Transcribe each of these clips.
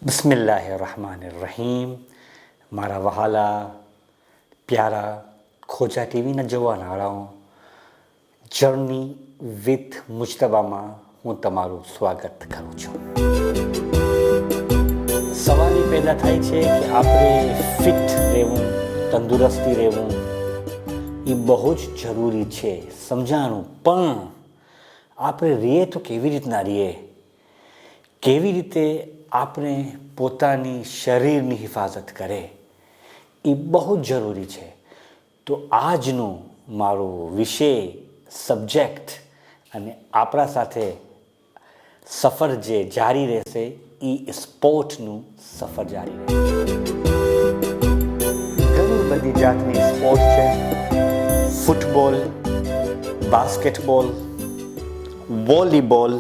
બિસ્મિલ્લાહિર્રહમાનિર્રહીમ. મારા વહાલા પ્યારા ખોજા ટીવીના જોવાનારાઓ, જર્ની વિથ મુજતબામાં હું તમારું સ્વાગત કરું છું. સવાલ એ પેદા થાય છે કે આપણે ફિટ રહેવું, તંદુરસ્તી રહેવું એ બહુ જ જરૂરી છે, સમજાણું. પણ આપણે રહીએ તો કેવી રીતના રહીએ, કેવી રીતે આપણે પોતાની શરીરની હિફાજત કરે, એ બહુ જ જરૂરી છે. તો આજનો મારો વિષય, સબ્જેક્ટ અને આપણા સાથે સફર જે જારી રહેશે એ સ્પોર્ટનું સફર જારી રહેશે. ઘણી બધી જાતની સ્પોર્ટ છે. ફૂટબોલ, બાસ્કેટબોલ, વોલીબોલ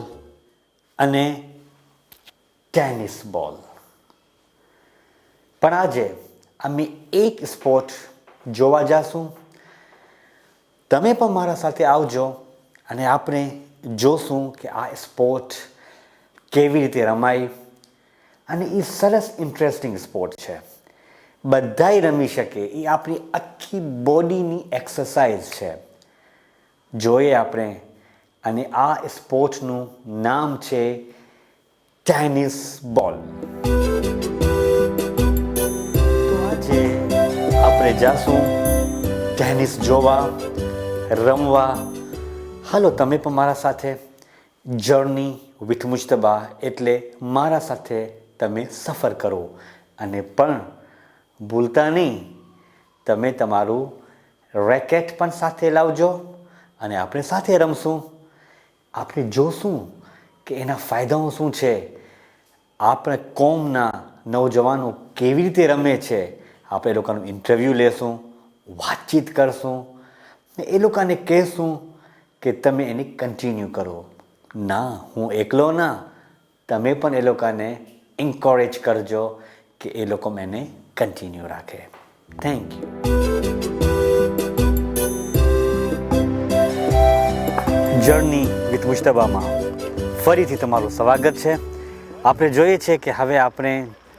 અને ટેનિસ બોલ. પણ આજે અમે એક સ્પોર્ટ જોવા જઈશું. તમે પણ મારા સાથે આવજો અને આપણે જોશું કે આ સ્પોર્ટ કેવી રીતે રમાય. અને એ સરસ ઇન્ટરેસ્ટિંગ સ્પોર્ટ છે, બધાય રમી શકે. એ આપણી આખી બોડીની એક્સરસાઇઝ છે. જોઈએ આપણે. અને આ સ્પોર્ટનું નામ છે ટેનિસ બોલ. તો આજે આપણે જાશું ટેનિસ જોવા, રમવા. હાલો તમે પણ મારા સાથે જર્ની વિથ મુજતબા, એટલે મારા સાથે તમે સફર કરો. અને પણ ભૂલતા નહીં, તમે તમારું રેકેટ પણ સાથે લાવજો અને આપણે સાથે રમશું. આપણે જોશું કે એના ફાયદાઓ શું છે, આપણે કોમના નવજવાનો કેવી રીતે રમે છે. આપણે એ લોકોનું ઇન્ટરવ્યૂ લેશું, વાતચીત કરશું ને એ લોકોને કહેશું કે તમે એને કન્ટિન્યુ કરો. ના, હું એકલો ના, તમે પણ એ લોકોને એન્કરેજ કરજો કે એ લોકો એને કન્ટિન્યુ રાખે. Thank you. જર્ની વિથ મુજતબામાં ફરીથી તમારું સ્વાગત છે. આપણે જોઈએ છે કે હવે આપણે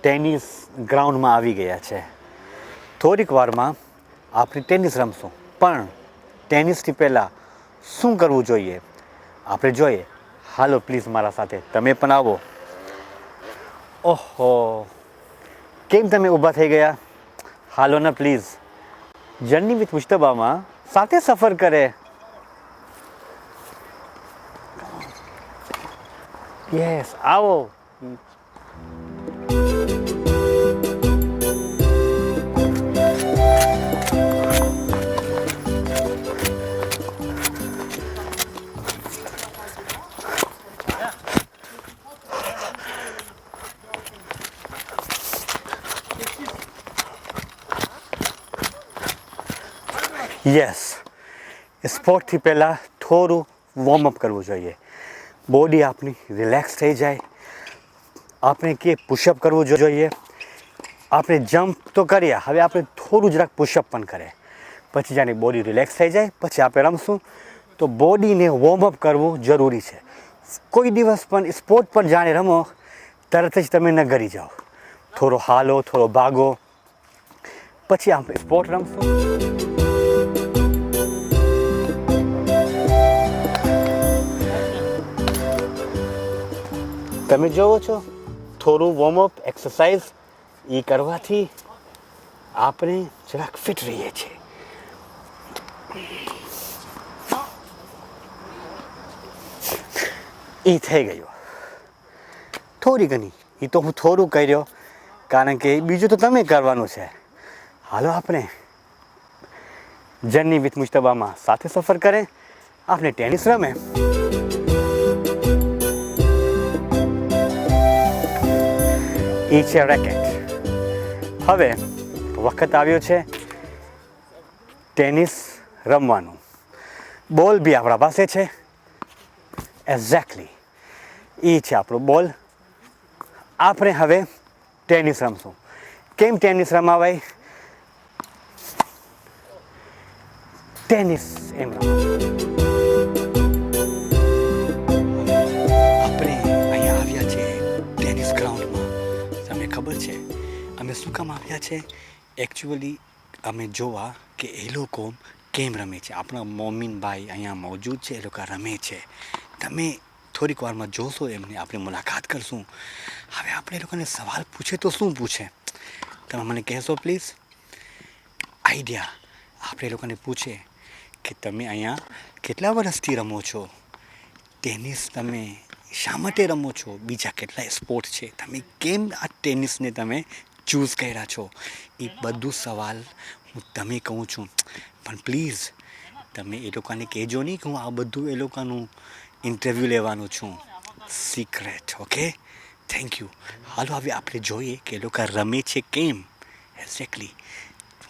ટેનિસ ગ્રાઉન્ડમાં આવી ગયા છે. થોડીક વારમાં આપણે ટેનિસ રમશું. પણ ટેનિસથી પહેલાં શું કરવું જોઈએ આપણે જોઈએ. હાલો પ્લીઝ મારા સાથે તમે પણ આવો. ઓહો, કેમ તમે ઊભા થઈ ગયા? હાલો ને પ્લીઝ. જર્ની વિથ મુજતબામાં સાથે સફર કરે. યસ, આવો. યસ, સ્પોર્ટથી પહેલાં થોડું વોર્મઅપ કરવું જોઈએ. બોડી આપણી રિલેક્સ થઈ જાય. આપણે કે પુશઅપ કરવું જોઈએ. આપણે જમ્પ તો કર્યા, હવે આપણે થોડું જરાક પુશઅપ પણ કરે. પછી જાણે બોડી રિલેક્સ થઈ જાય, પછી આપણે રમશું. તો બોડીને વોર્મઅપ કરવું જરૂરી છે. કોઈ દિવસ પણ સ્પોર્ટ પર જાણે રમો તરત જ તમે ન ગરી જાઓ. થોડો હાલો, થોડો ભાગો, પછી આપણે સ્પોર્ટ રમશું. તમે જોવો છો, થોડું વોર્મઅપ એક્સરસાઇઝ એ કરવાથી આપણે જરાક ફિટ રહીએ છીએ. એ થઈ ગયું થોડી ઘણી. એ તો હું થોડું કર્યો, કારણ કે બીજું તો તમે કરવાનું છે. હાલો આપણે જર્ની વિથ મુજતબામાં સાથે સફર કરે. આપણે ટેનિસ રમે. એ છે રેકેટ. હવે વખત આવ્યો છે ટેનિસ રમવાનું. બોલ બી આપણા પાસે છે. એક્ઝેક્ટલી એ છે આપણો બોલ. આપણે હવે ટેનિસ રમશું. કેમ ટેનિસ રમાવાય? ટેનિસ એમ આપણે અહીંયા આવ્યા છે ટેનિસ ગ્રાઉન્ડમાં. તમને ખબર છે અમે શું કામ આવ્યા છે? એકચ્યુઅલી અમે જોવા કે એ લોકો કેમ રમે છે. આપણા મોમીનભાઈ અહીંયા મોજૂદ છે, એ લોકો રમે છે. તમે થોડીક વારમાં જોશો એમને, આપણે મુલાકાત કરશું. હવે આપણે એ લોકોને સવાલ પૂછે તો શું પૂછે તમે મને કહેશો પ્લીઝ? આઈડિયા આપણે એ લોકોને પૂછે કે તમે અહીંયા કેટલા વર્ષથી રમો છો? ટેનિસ તમે શા માટે રમો છો? બીજા કેટલાય સ્પોર્ટ છે, તમે કેમ આ ટેનિસને તમે ચૂઝ કર્યા છો? એ બધું સવાલ હું તમે કહું છું. પણ પ્લીઝ તમે એ લોકોને કહેજો નહીં કે હું આ બધું એ લોકોનું ઇન્ટરવ્યૂ લેવાનું છું. સિક્રેટ. Okay, thank you. હાલો હવે આપણે જોઈએ કે એ લોકો રમે છે કેમ. એક્ઝેક્ટલી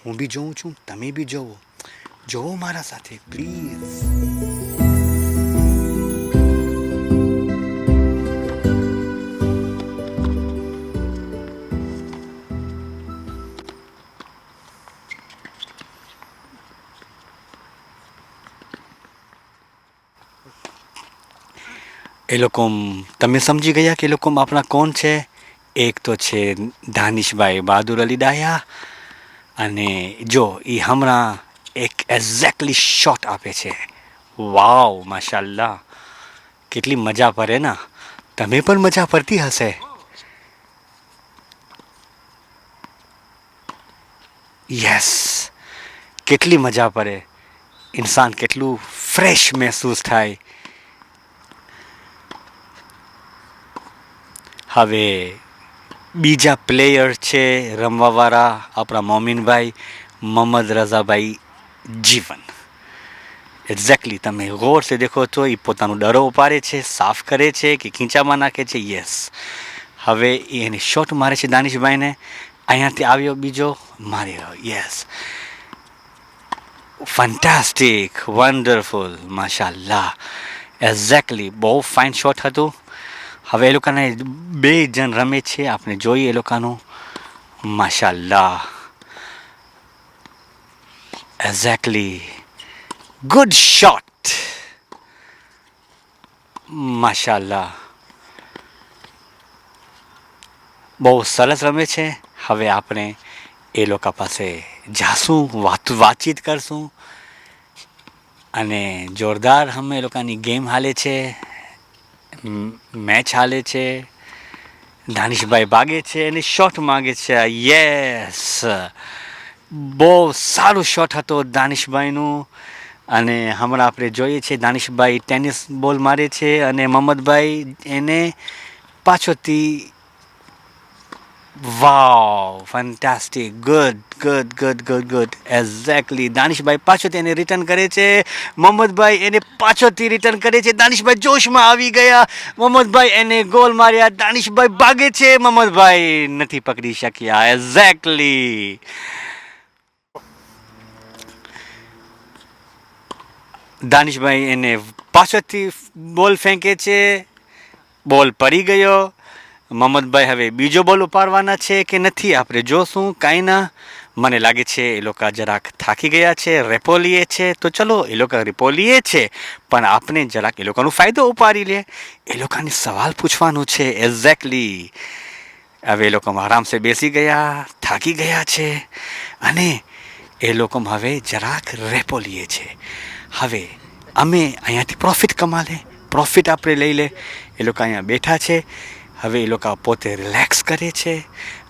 હું બી જોઉં છું, તમે બી જોવો મારા સાથે પ્લીઝ. એ લોકો તમે સમજી ગયા કે એ લોકો આપણા કોણ છે? એક તો છે દાનિશભાઈ બહાદુર અલી ડાયા, અને જો એ હમણાં એક એક્ઝેક્ટલી શોટ આપે છે. વાવ, માશાલ્લાહ, કેટલી મજા પડે ને. તમે પણ મજા પડતી હશે. યસ, કેટલી મજા પડે. ઇન્સાન કેટલું ફ્રેશ મહેસૂસ થાય. હવે બીજા પ્લેયર છે રમવાવાળા આપણા મોમીનભાઈ મોહમ્મદ રઝાભાઈ જીવન. એક્ઝેક્ટલી તમે ગૌર સે દેખો તો એ પોતાનું ડરો ઉપાડે છે, સાફ કરે છે કે ખીંચામાં નાખે છે. યસ, હવે એને શોટ મારે છે દાનિશભાઈને. અહીંયાથી આવ્યો બીજો માર્યો. યસ, ફેન્ટાસ્ટિક, વન્ડરફુલ, માશાલ્લાહ. એક્ઝેક્ટલી બહુ ફાઇન શોટ હતું. હવે એ લોકોને બે જણ રમે છે, આપણે જોઈએ એ લોકોનું. માશાલ્લાહ, એક્ઝેક્ટલી ગુડ શોટ. માશાલ્લાહ, બહુ સરસ રમે છે. હવે આપણે એ લોકો પાસે જાશું, વાતચીત કરશું, અને જોરદાર અમે એ લોકોની ગેમ હાલે છે, મેચ હાલે છે. દાનિશભાઈ ભાગે છે અને શોટ માગે છે. યસ, બહુ સારું શોટ હતો દાનિશભાઈનું. અને હમણાં આપણે જોઈએ છીએ દાનિશભાઈ ટેનિસ બોલ મારે છે અને મોહમ્મદભાઈ એને પાછળથી. વાવ, ફેન્ટાસ્ટિક, ગુડ. એક્ઝેક્ટલી દાનિશભાઈ પાછળથી એને રિટર્ન કરે છે. મોહમ્મદભાઈ એને પાછળથી રિટર્ન કરે છે. દાનિશભાઈ જોશમાં આવી ગયા. મોહમ્મદભાઈ એને ગોલ માર્યા. દાનિશભાઈ ભાગે છે. મોહમ્મદભાઈ નથી પકડી શક્યા. એક્ઝેક્ટલી દાનિશભાઈ એને પાછળથી બોલ ફેંકે છે. બોલ પડી ગયો. મોહમ્મદભાઈ હવે બીજો બોલ ઉપાડવાના છે કે નથી, આપણે જોશું. કાંઈ ના, મને લાગે છે એ લોકો જરાક થાકી ગયા છે, રેપો લીએ છે. તો ચલો, એ લોકો રેપો લીએ છે, પણ આપણે જરાક એ લોકોનો ફાયદો ઉપાડી લે. એ લોકોને સવાલ પૂછવાનું છે. એક્ઝેક્ટલી હવે એ લોકો આરામથી બેસી ગયા, થાકી ગયા છે, અને એ લોકો હવે જરાક રેપો લીએ છે. હવે અમે અહીંયાથી પ્રોફિટ આપણે લઈ લે. એ લોકો અહીંયા બેઠા છે. હવે એ લોકો પોતે રિલેક્સ કરે છે,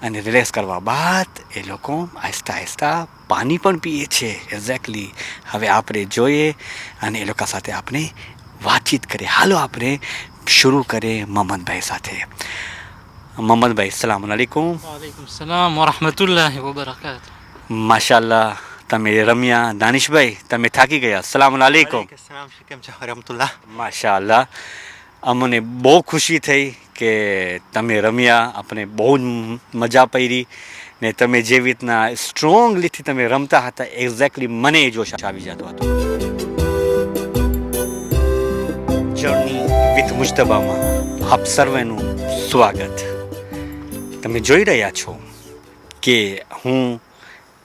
અને રિલેક્સ કરવા બાદ એ લોકો આહિસ્તા પાણી પણ પીએ છે. એક્ઝેક્ટલી હવે આપણે જોઈએ અને એ લોકો સાથે આપણે વાતચીત કરીએ. હાલો આપણે શરૂ કરીએ મોહમ્મદભાઈ સાથે. મોહમ્મદભાઈ, સલામ અલૈકુમ. વાલેકુમ સલામ વરહમતુલ્લાહિ વબરકાતુહ. માશાલ્લાહ, તમે રમ્યા. દાનિશભાઈ, તમે થાકી ગયા. સલામ અલૈકુમ. કેમ છો? રહમતુલ્લાહ. માશાલ્લાહ, અમને બહુ ખુશી થઈ કે તમે રમ્યા, આપણે બહુ જ મજા પડી ને તમે જેવી રીતના સ્ટ્રોંગલીથી તમે રમતા હતા એક્ઝેક્ટલી મને એ જોશ આવી જતો હતો. જર્ની વિથ મુજતબામાં આપ સર્વેનું સ્વાગત. તમે જોઈ રહ્યા છો કે હું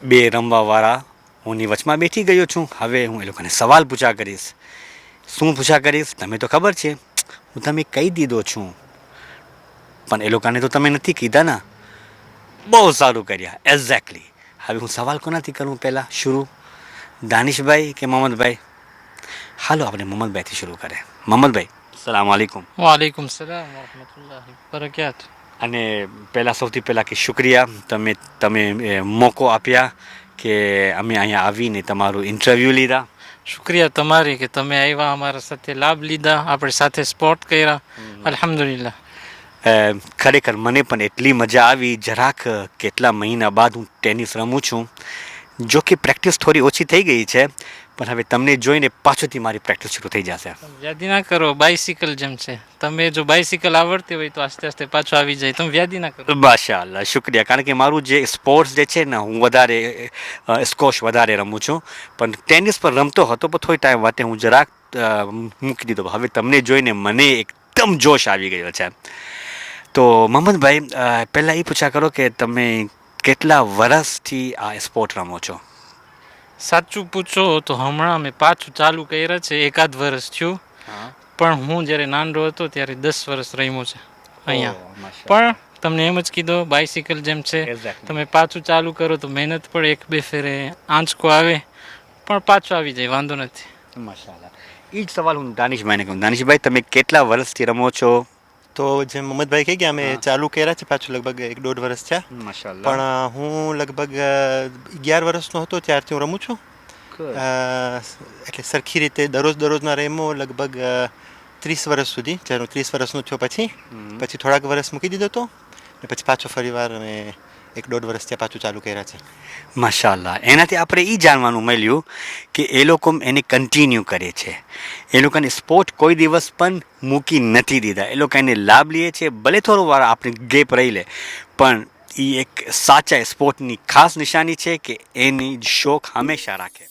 બે રમવાવાળા હુંની વચમાં બેઠી ગયો છું. હવે હું એ લોકોને સવાલ પૂછા કરીશ. શું પૂછા કરીશ તમે તો ખબર છે, હું તમે કહી દીધો છું, પણ એ લોકોને તો તમે નથી કીધા ને. બહુ સારું કર્યા, એક્ઝેક્ટલી. હવે હું સવાલ કોનાથી કરું પહેલાં શરૂ, દાનિશભાઈ કે મોહમ્મદભાઈ? હાલો આપણે મોહમ્મદભાઈથી શરૂ કરીએ. મોહમ્મદભાઈ, સલામ વાલેકુમ. वालेकुम सलाम वरहमतुल्लाहि वबरकातुह. અને પહેલાં સૌથી પહેલાં કે શુક્રિયા, તમે મોકો આપ્યા કે અમે અહીંયા આવીને તમારું ઇન્ટરવ્યૂ લીધા. શુક્રિયા તમારી કે તમે આવ્યા, અમારા સાથે લાભ લીધા, આપણે સાથે સ્પોર્ટ કર્યા. અલ્હમ્દુલિલ્લાહ. ખરેખર મને પણ એટલી મજા આવી. જરાક કેટલા મહિના બાદ હું ટેનિસ રમું છું. જો કે પ્રેક્ટિસ થોડી ઓછી થઈ ગઈ છે, પણ હવે તમને જોઈને પાછળથી મારી પ્રેક્ટિસ શરૂ થઈ જશે. વ્યાધિ ના કરો, બાઇસિકલ જેમ છે. તમે જો બાઇસિકલ આવડતી હોય તો આસ્તે આસ્તે પાછો આવી જાય. તમે વ્યાધિ ના કરો. માશાઅલ્લાહ, શુક્રિયા. કારણ કે મારું જે સ્પોર્ટ્સ જે છે ને, હું વધારે સ્કોશ વધારે રમું છું, પણ ટેનિસ પર રમતો હતો, પણ થોડી ટાઈમ માટે હું જરાક મૂકી દીધો. હવે તમને જોઈને મને એકદમ જોશ આવી ગયો છે. તો મોહમ્મદભાઈ, પહેલાં એ પૂછા કરો કે તમે કેટલા વર્ષથી આ સ્પોર્ટ રમો છો? સાચું પૂછો તો હમણાં મેં પાછું ચાલુ કર્યા છે, એકાદ વર્ષ થયું. પણ હું જ્યારે નાનો હતો ત્યારે 10 વર્ષ રમ્યો છે અહીંયા. પણ તમને એમ જ કીધો, બાઇસિકલ જેમ છે. તમે પાછું ચાલુ કરો તો મહેનત પડે, એક બે ફેરે આંચકો આવે પણ પાછું આવી જાય, વાંધો નથી. માશાઅલ્લાહ. એ જ સવાલ હું દાનિશભાઈને કહું. દાનિશભાઈ, તમે કેટલા વર્ષથી રમો છો? તો જેમ મોહમ્મદભાઈ કહી ગયા, અમે ચાલુ કર્યા છે પાછું લગભગ 1-1.5 વર્ષ થયા. માશાઅલ્લાહ. પણ હું લગભગ 11 વર્ષનો હતો ત્યારથી હું રમું છું. એટલે સરખી રીતે દરરોજના રેમો લગભગ 30 વર્ષ સુધી. જ્યારે હું 30 વર્ષનો થયો પછી થોડાક વર્ષ મૂકી દીધો હતો ને પછી પાછો ફરીવાર અમે 1-1.5 વર્ષ ત્યાં પાછું ચાલુ કર્યા છે. માશાઅલ્લાહ. એનાથી આપણે એ જાણવાનું મળ્યું કે એ લોકો એને કન્ટિન્યુ કરે છે. એ લોકોને સ્પોર્ટ કોઈ દિવસ પણ મૂકી નથી દીધા. એ લોકો એને લાભ લે છે, ભલે થોડો વાર આપણે ગેપ રહી લે, પણ એ એક સાચા સ્પોર્ટની ખાસ નિશાની છે કે એની શોખ હંમેશા રાખે.